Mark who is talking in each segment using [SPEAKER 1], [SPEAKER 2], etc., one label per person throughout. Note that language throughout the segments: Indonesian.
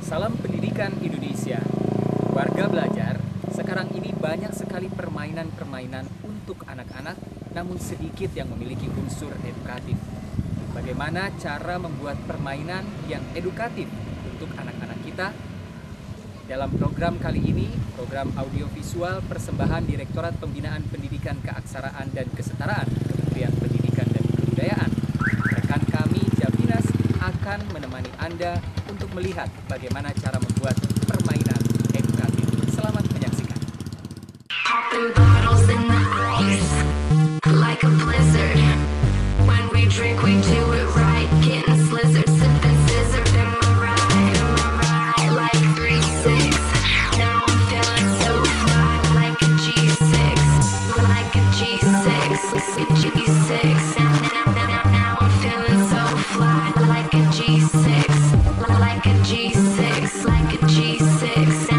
[SPEAKER 1] Salam Pendidikan Indonesia. Warga belajar, sekarang ini banyak sekali permainan-permainan untuk anak-anak, namun sedikit yang memiliki unsur edukatif. Bagaimana cara membuat permainan yang edukatif untuk anak-anak kita? Dalam program kali ini, program audiovisual persembahan Direktorat Pembinaan Pendidikan Keaksaraan dan Kesetaraan, Kementerian Pendidikan dan Kebudayaan, rekan kami Jabinas akan menemani Anda untuk melihat bagaimana cara membuat permainan edukatif. Selamat menyaksikan.
[SPEAKER 2] Popping bottles in the ice, like a blizzard. When we drink, we do it right, getting slizzard, sipping scissor. Am I right, like 3-6. Now I'm feeling so fly, like a G6, like a G6, G6. Now I'm feeling so fly, like a G6, like a G6, like a G6.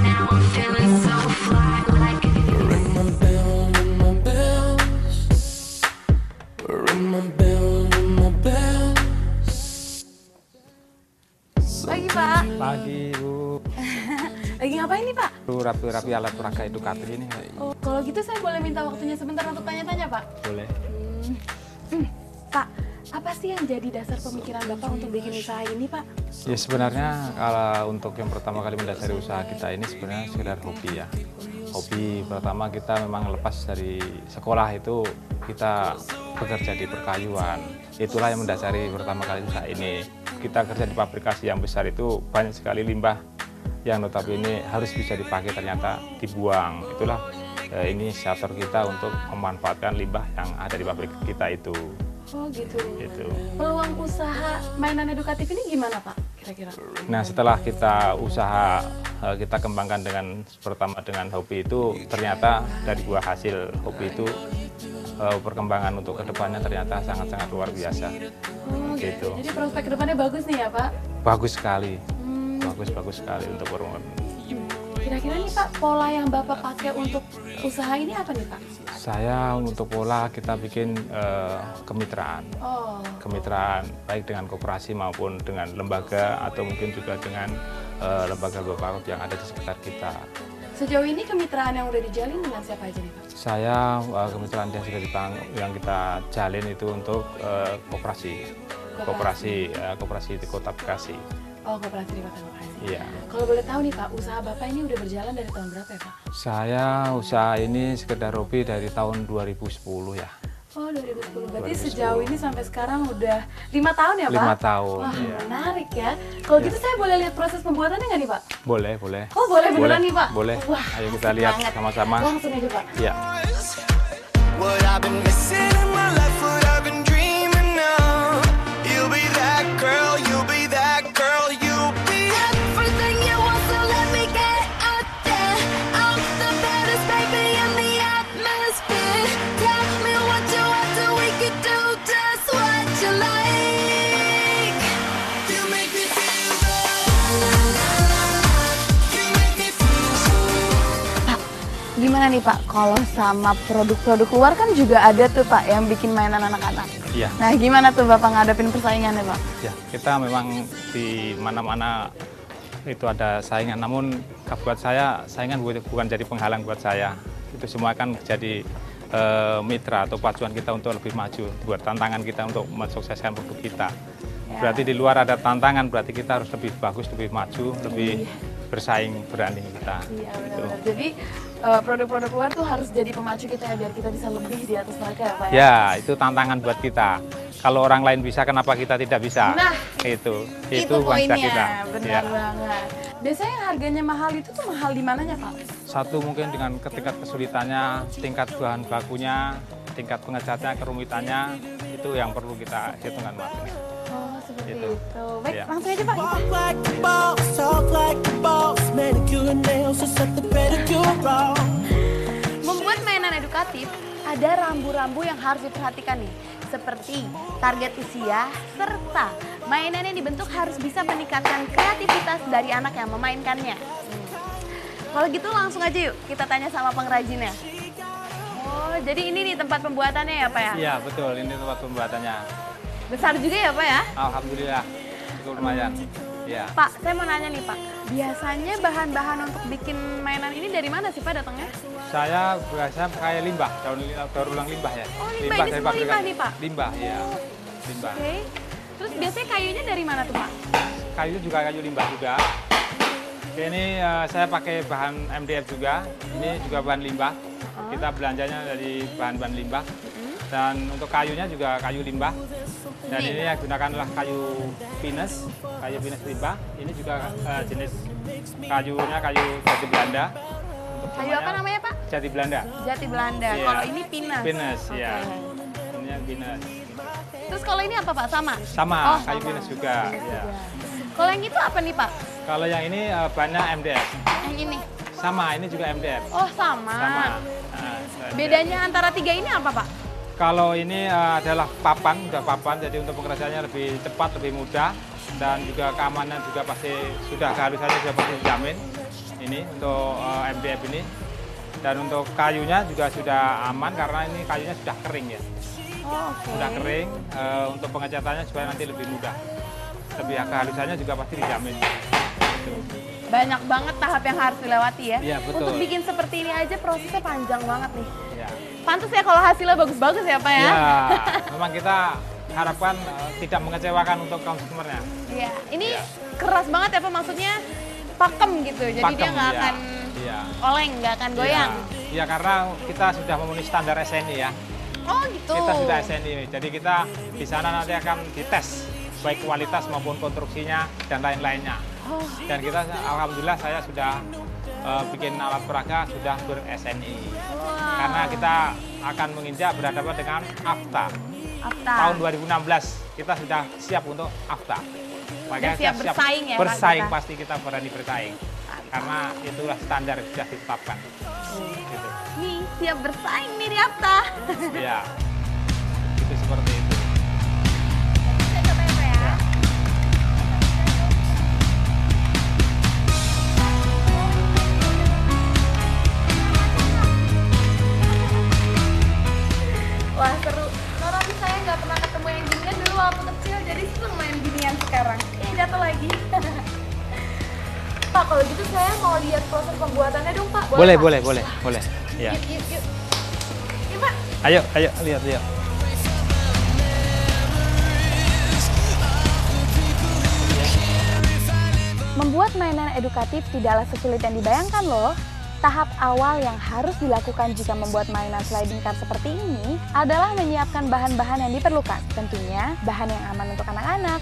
[SPEAKER 2] Now I'm feeling so fly, like a
[SPEAKER 3] Ring my bell, ring my bells. Ring my bell, ring my bells.
[SPEAKER 4] Pagi Pak,
[SPEAKER 5] Pagi Bu,
[SPEAKER 4] lagi ngapain nih Pak?
[SPEAKER 5] Bu rapi-rapi alat peraga edukatif ini
[SPEAKER 4] Oh, kalau gitu saya boleh minta waktunya sebentar untuk tanya-tanya Pak?
[SPEAKER 5] boleh.
[SPEAKER 4] Pak, apa sih yang jadi dasar pemikiran Bapak untuk bikin usaha ini Pak?
[SPEAKER 5] Ya sebenarnya kalau untuk yang pertama kali mendasari usaha kita ini sebenarnya sekedar hobi ya. Hobi pertama kita memang lepas dari sekolah itu kita bekerja di perkayuan. Itulah yang mendasari pertama kali usaha ini. Kita kerja di pabrikasi yang besar itu banyak sekali limbah yang notabene harus bisa dipakai ternyata dibuang. Itulah inisiator kita untuk memanfaatkan limbah yang ada di pabrik kita itu.
[SPEAKER 4] Oh gitu.
[SPEAKER 5] Gitu.
[SPEAKER 4] Peluang usaha mainan edukatif ini gimana Pak kira-kira?
[SPEAKER 5] Nah setelah kita usaha kita kembangkan pertama dengan hobi itu ternyata dari buah hasil hobi itu perkembangan untuk kedepannya ternyata sangat-sangat luar biasa.
[SPEAKER 4] Oh
[SPEAKER 5] Gitu.
[SPEAKER 4] Jadi prospek kedepannya bagus nih ya Pak?
[SPEAKER 5] Bagus sekali, bagus sekali untuk perkembangan.
[SPEAKER 4] Kira-kira nih Pak, pola yang Bapak pakai untuk usaha ini apa nih Pak?
[SPEAKER 5] Saya untuk pola kita bikin kemitraan.
[SPEAKER 4] Oh,
[SPEAKER 5] Kemitraan baik dengan koperasi maupun dengan lembaga atau mungkin juga dengan lembaga-lembaga yang ada di sekitar kita.
[SPEAKER 4] sejauh ini kemitraan yang udah dijalin dengan siapa aja nih Pak?
[SPEAKER 5] Saya kemitraan yang sudah yang kita jalin itu untuk koperasi di Kota Bekasi.
[SPEAKER 4] Oh, koperasi di Kota Bekasi.
[SPEAKER 5] Iya.
[SPEAKER 4] Kalau boleh tahu nih Pak, usaha Bapak ini udah berjalan dari tahun berapa ya Pak?
[SPEAKER 5] Saya usaha ini sekedar hobi dari tahun 2010 ya.
[SPEAKER 4] Oh, 2010. Berarti
[SPEAKER 5] 2010.
[SPEAKER 4] sejauh ini sampai sekarang udah 5 tahun ya Pak?
[SPEAKER 5] 5 tahun.
[SPEAKER 4] Wah,
[SPEAKER 5] Iya.
[SPEAKER 4] menarik ya. Kalau
[SPEAKER 5] Iya.
[SPEAKER 4] gitu saya boleh lihat proses pembuatannya nggak nih Pak?
[SPEAKER 5] Boleh.
[SPEAKER 4] Oh, boleh beneran nih Pak?
[SPEAKER 5] Boleh.
[SPEAKER 4] Wah,
[SPEAKER 5] Ayo kita
[SPEAKER 4] asik
[SPEAKER 5] lihat
[SPEAKER 4] banget.
[SPEAKER 5] sama-sama.
[SPEAKER 4] Langsung aja Pak.
[SPEAKER 5] Ya.
[SPEAKER 3] What I've been missing in my life, what I've been dreaming of. You'll be that girl, you'll be that girl, you'll be.
[SPEAKER 2] everything you want, so let me get out there. I'm the baddest baby in the atmosphere. Tell me what you want, so we can do just what you like.
[SPEAKER 3] You make me feel good. You make me feel good.
[SPEAKER 4] Gimana nih Pak, kalau sama produk-produk luar kan juga ada tuh Pak yang bikin mainan anak-anak.
[SPEAKER 5] Iya.
[SPEAKER 4] Nah, gimana tuh Bapak ngadepin persaingannya Pak?
[SPEAKER 5] Ya, kita memang di mana-mana itu ada saingan, namun buat saya saingan bukan jadi penghalang buat saya. Itu semua kan jadi mitra atau pacuan kita untuk lebih maju, buat tantangan kita untuk mensukseskan produk kita. Berarti di luar ada tantangan, berarti kita harus lebih bagus, lebih maju, lebih bersaing berani kita.
[SPEAKER 4] Iya,
[SPEAKER 5] Gitu.
[SPEAKER 4] benar-benar. Jadi produk-produk luar tuh harus jadi pemacu kita ya, biar kita bisa lebih di atas mereka ya Pak ya?
[SPEAKER 5] Ya, itu tantangan buat kita. Kalau orang lain bisa, kenapa kita tidak bisa?
[SPEAKER 4] Nah,
[SPEAKER 5] itu
[SPEAKER 4] itu
[SPEAKER 5] bangsa
[SPEAKER 4] poinnya,
[SPEAKER 5] kita.
[SPEAKER 4] benar
[SPEAKER 5] Ya.
[SPEAKER 4] banget. Biasanya harganya mahal itu tuh mahal di mananya Pak?
[SPEAKER 5] Satu mungkin dengan tingkat kesulitannya, tingkat bahan bakunya, tingkat pengecatnya, kerumitannya, itu yang perlu kita hitungkan Mas.
[SPEAKER 4] Oh, seperti
[SPEAKER 5] Gitu.
[SPEAKER 4] itu. Baik,
[SPEAKER 5] Iya.
[SPEAKER 4] langsung aja Pak.
[SPEAKER 3] Walk like the boss, talk like the boss. Manicure and nails, just set the pedicure wrong.
[SPEAKER 4] Membuat mainan edukatif, ada rambu-rambu yang harus diperhatikan nih. Seperti target usia, serta mainan yang dibentuk harus bisa meningkatkan kreativitas dari anak yang memainkannya. Kalau gitu langsung aja yuk kita tanya sama pengrajinnya. Oh, jadi ini nih tempat pembuatannya ya Pak ya?
[SPEAKER 5] Iya betul, ini tempat pembuatannya.
[SPEAKER 4] Besar juga ya Pak ya?
[SPEAKER 5] Alhamdulillah, cukup lumayan. Ya.
[SPEAKER 4] Pak, saya mau nanya nih Pak, biasanya bahan-bahan untuk bikin mainan ini dari mana sih Pak datangnya?
[SPEAKER 5] Saya biasanya pakai limbah, daur ulang limbah ya.
[SPEAKER 4] Oh, limbah. Ini
[SPEAKER 5] dari
[SPEAKER 4] semua limbah
[SPEAKER 5] pabrikan.
[SPEAKER 4] nih, Pak?
[SPEAKER 5] Limbah, iya. Limbah.
[SPEAKER 4] Oke. Terus biasanya kayunya dari mana tuh Pak?
[SPEAKER 5] Kayu juga kayu limbah juga. Oke, ini saya pakai bahan MDF juga. Ini juga bahan limbah. Kita belanjanya dari bahan-bahan limbah. Dan untuk kayunya juga kayu limbah. Dan ini yang gunakan adalah kayu pinus limbah. Ini juga jenis kayunya kayu jati Belanda.
[SPEAKER 4] Kayu apa namanya Pak?
[SPEAKER 5] Jati Belanda.
[SPEAKER 4] Jati Belanda.
[SPEAKER 5] Iya.
[SPEAKER 4] Kalau ini pinus.
[SPEAKER 5] Pinus,
[SPEAKER 4] Oke.
[SPEAKER 5] ya. Ini yang pinus.
[SPEAKER 4] Terus kalau ini apa Pak? Sama?
[SPEAKER 5] Sama,
[SPEAKER 4] Oh,
[SPEAKER 5] kayu
[SPEAKER 4] sama.
[SPEAKER 5] pinus juga. Ya.
[SPEAKER 4] Kalau yang itu apa nih Pak?
[SPEAKER 5] Kalau yang ini bahannya MDF.
[SPEAKER 4] Yang ini?
[SPEAKER 5] Sama, ini juga MDF.
[SPEAKER 4] Oh sama.
[SPEAKER 5] Sama. Nah,
[SPEAKER 4] Bedanya antara tiga ini apa Pak?
[SPEAKER 5] Kalau ini adalah papan, udah papan, jadi untuk pengerjaannya lebih cepat, lebih mudah, dan juga keamanan juga pasti sudah keharusannya sudah pasti dijamin. Ini untuk MDF ini, dan untuk kayunya juga sudah aman karena ini kayunya sudah kering ya,
[SPEAKER 4] Oh, oke.
[SPEAKER 5] sudah kering. Untuk pengecatannya supaya nanti lebih mudah, lebih keharusannya juga pasti dijamin.
[SPEAKER 4] Banyak banget tahap yang harus dilewati ya.
[SPEAKER 5] Iya, betul.
[SPEAKER 4] Untuk bikin seperti ini aja prosesnya panjang banget nih.
[SPEAKER 5] Ya.
[SPEAKER 4] Pantes ya kalau hasilnya bagus-bagus ya Pak ya.
[SPEAKER 5] Ya, memang kita harapkan tidak mengecewakan untuk konsumernya.
[SPEAKER 4] Iya. Ini
[SPEAKER 5] Iya.
[SPEAKER 4] keras banget ya Pak, maksudnya pakem gitu. Jadi dia
[SPEAKER 5] Pakem,
[SPEAKER 4] nggak
[SPEAKER 5] iya.
[SPEAKER 4] akan
[SPEAKER 5] Iya.
[SPEAKER 4] oleng, nggak akan goyang.
[SPEAKER 5] Iya, karena kita sudah memenuhi standar SNI ya.
[SPEAKER 4] Oh gitu.
[SPEAKER 5] Kita sudah SNI, jadi kita di sana nanti akan dites baik kualitas maupun konstruksinya dan lain-lainnya.
[SPEAKER 4] Oh,
[SPEAKER 5] Dan kita alhamdulillah saya sudah bikin alat peraga sudah ber-SNI.
[SPEAKER 4] wah.
[SPEAKER 5] Karena kita akan menginjak berhadapan dengan AFTA.
[SPEAKER 4] Afta.
[SPEAKER 5] Tahun 2016 kita sudah siap untuk AFTA. Makanya
[SPEAKER 4] siap
[SPEAKER 5] kita
[SPEAKER 4] bersaing ya, Pak,
[SPEAKER 5] bersaing
[SPEAKER 4] kita?
[SPEAKER 5] pasti kita berani bersaing. Karena itulah standar yang sudah ditetapkan. Gitu.
[SPEAKER 4] Nih siap bersaing nih di Afta.
[SPEAKER 5] Iya. Itu seperti itu.
[SPEAKER 4] Saya coba ya Pak ya. Wah seru. Orang saya nggak pernah ketemu yang ginian dulu waktu kecil, jadi seneng main ginian sekarang. Jatuh lagi. Pak, kalau gitu saya mau lihat proses pembuatannya dong Pak. Pak?
[SPEAKER 5] Boleh. Ya.
[SPEAKER 4] Yuk. Yuk Pak.
[SPEAKER 5] Ayo, lihat.
[SPEAKER 4] Membuat mainan edukatif tidaklah sesulit yang dibayangkan loh. Tahap awal yang harus dilakukan jika membuat mainan sliding car seperti ini adalah menyiapkan bahan-bahan yang diperlukan. Tentunya bahan yang aman untuk anak-anak.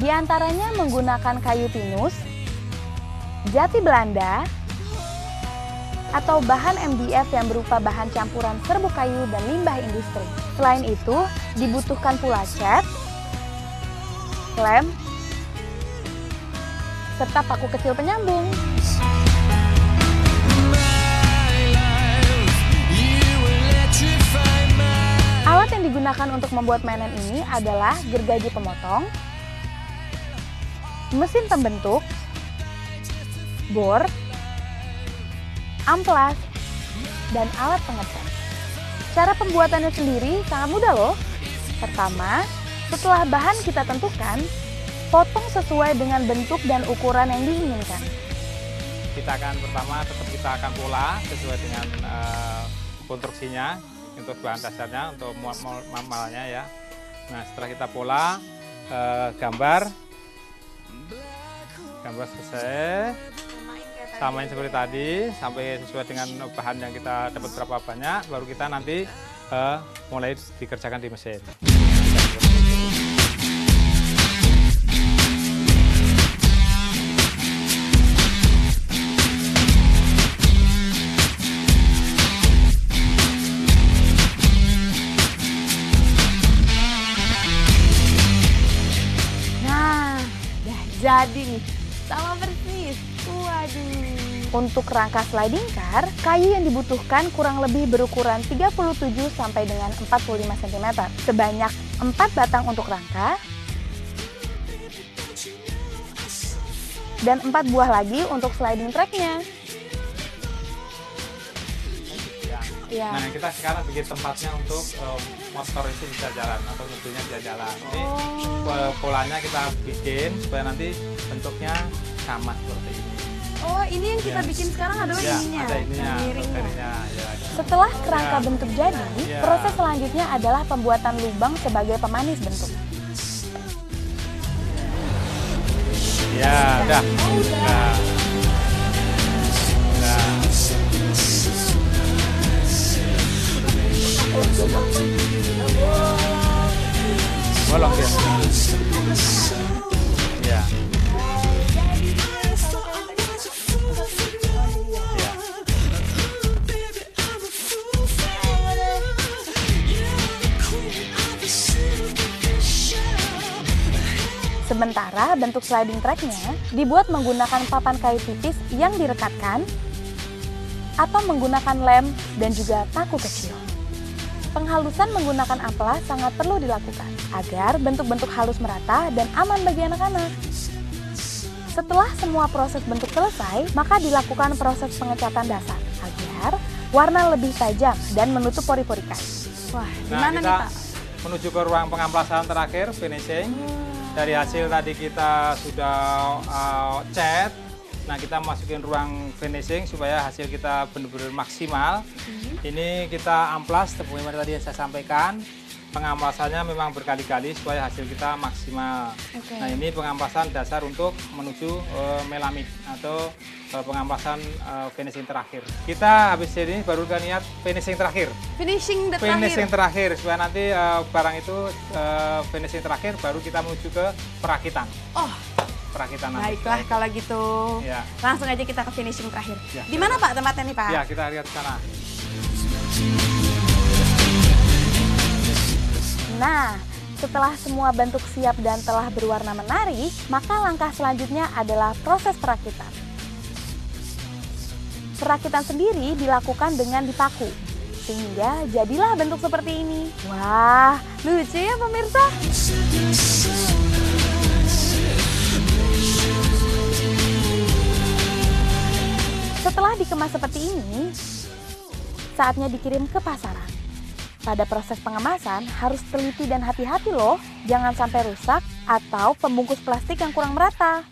[SPEAKER 4] Di antaranya menggunakan kayu pinus, jati Belanda, atau bahan MDF yang berupa bahan campuran serbuk kayu dan limbah industri. Selain itu, dibutuhkan pula cat, lem, serta paku kecil penyambung. Alat yang digunakan untuk membuat mainan ini adalah gergaji pemotong, mesin pembentuk, bor, amplas, dan alat pengecat. Cara pembuatannya sendiri sangat mudah loh. Pertama, setelah bahan kita tentukan, potong sesuai dengan bentuk dan ukuran yang diinginkan.
[SPEAKER 5] Kita akan pertama tetap kita akan pola sesuai dengan konstruksinya untuk bahan dasarnya, untuk malnya ya. Nah, setelah kita pola gambar selesai, samain seperti tadi sampai sesuai dengan bahan yang kita dapat berapa banyak, baru kita nanti mulai dikerjakan di mesin.
[SPEAKER 4] Nah, udah jadi nih, sama persis. Waduh. Untuk rangka sliding car, kayu yang dibutuhkan kurang lebih berukuran 37 sampai dengan 45 cm. Sebanyak 4 batang untuk rangka, dan 4 buah lagi untuk sliding tracknya. Iya.
[SPEAKER 5] Nah, kita sekarang bikin tempatnya untuk motor itu bisa jalan atau mobilnya bisa jalan. Ini polanya kita bikin supaya nanti bentuknya sama seperti ini.
[SPEAKER 4] Oh, ini yang kita
[SPEAKER 5] Iya.
[SPEAKER 4] bikin sekarang adalah
[SPEAKER 5] Ya,
[SPEAKER 4] ininya.
[SPEAKER 5] ada ininya,
[SPEAKER 4] miringnya.
[SPEAKER 5] miringnya. Ya.
[SPEAKER 4] Setelah kerangka
[SPEAKER 5] Ya.
[SPEAKER 4] bentuk jadi,
[SPEAKER 5] Ya.
[SPEAKER 4] proses selanjutnya adalah pembuatan lubang sebagai pemanis bentuk.
[SPEAKER 5] Ya, udah. Nah. Nah. Bolong dia. Ya. Ya.
[SPEAKER 4] Sementara bentuk sliding tracknya dibuat menggunakan papan kayu tipis yang direkatkan atau menggunakan lem dan juga paku kecil. Penghalusan menggunakan amplas sangat perlu dilakukan agar bentuk-bentuk halus merata dan aman bagi anak-anak. Setelah semua proses bentuk selesai, maka dilakukan proses pengecatan dasar agar warna lebih tajam dan menutup pori-pori kayu. Wah,
[SPEAKER 5] Nah,
[SPEAKER 4] gimana
[SPEAKER 5] kita
[SPEAKER 4] nih Pak?
[SPEAKER 5] menuju ke ruang pengamplasan terakhir, finishing. Dari hasil tadi kita sudah cat. Nah, kita masukin ruang finishing supaya hasil kita benar-benar maksimal. Ini kita amplas, sebagaimana tadi yang saya sampaikan. Pengamplasannya memang berkali-kali supaya hasil kita maksimal.
[SPEAKER 4] Oke.
[SPEAKER 5] Nah, ini pengamplasan dasar untuk menuju melamid atau pengamplasan finishing terakhir. Kita habis ini baru kan niat finishing terakhir.
[SPEAKER 4] Finishing the
[SPEAKER 5] Finishing
[SPEAKER 4] terakhir.
[SPEAKER 5] terakhir supaya nanti barang itu finishing terakhir baru kita menuju ke perakitan.
[SPEAKER 4] Oh,
[SPEAKER 5] Perakitan nanti.
[SPEAKER 4] baiklah kalau gitu.
[SPEAKER 5] Ya.
[SPEAKER 4] Langsung aja kita ke finishing terakhir.
[SPEAKER 5] Ya.
[SPEAKER 4] Di mana Pak tempatnya nih Pak?
[SPEAKER 5] Ya, kita lihat ke sana.
[SPEAKER 4] Nah, setelah semua bentuk siap dan telah berwarna menarik, maka langkah selanjutnya adalah proses perakitan. Perakitan sendiri dilakukan dengan dipaku, sehingga jadilah bentuk seperti ini. Wah, lucu ya pemirsa? Setelah dikemas seperti ini, saatnya dikirim ke pasaran. Pada proses pengemasan harus teliti dan hati-hati loh, jangan sampai rusak atau pembungkus plastik yang kurang merata.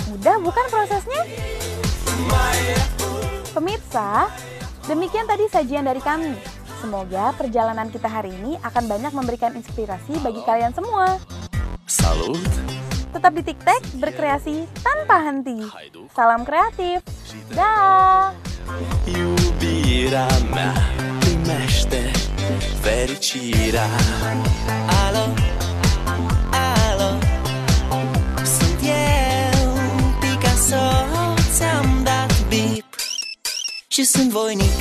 [SPEAKER 4] Mudah bukan prosesnya? Pemirsa, demikian tadi sajian dari kami. Semoga perjalanan kita hari ini akan banyak memberikan inspirasi bagi kalian semua.
[SPEAKER 3] Salut!
[SPEAKER 4] Tetap di TikTok, berkreasi tanpa henti. Salam kreatif. Dah.
[SPEAKER 3] Iubirea mea primește fericirea. Alo, alo, sunt eu, Picasso, ți-am dat bip și sunt voinic,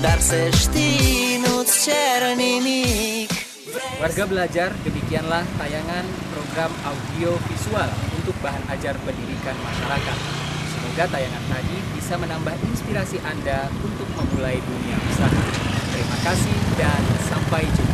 [SPEAKER 3] dar să știi, nu-ți cer nimic.
[SPEAKER 1] Warga Belajar, demikianlah tayangan program audio visual untuk bahan ajar pendidikan masyarakat. Semoga tayangan tadi bisa menambah inspirasi Anda untuk memulai dunia usaha. Terima kasih dan sampai jumpa.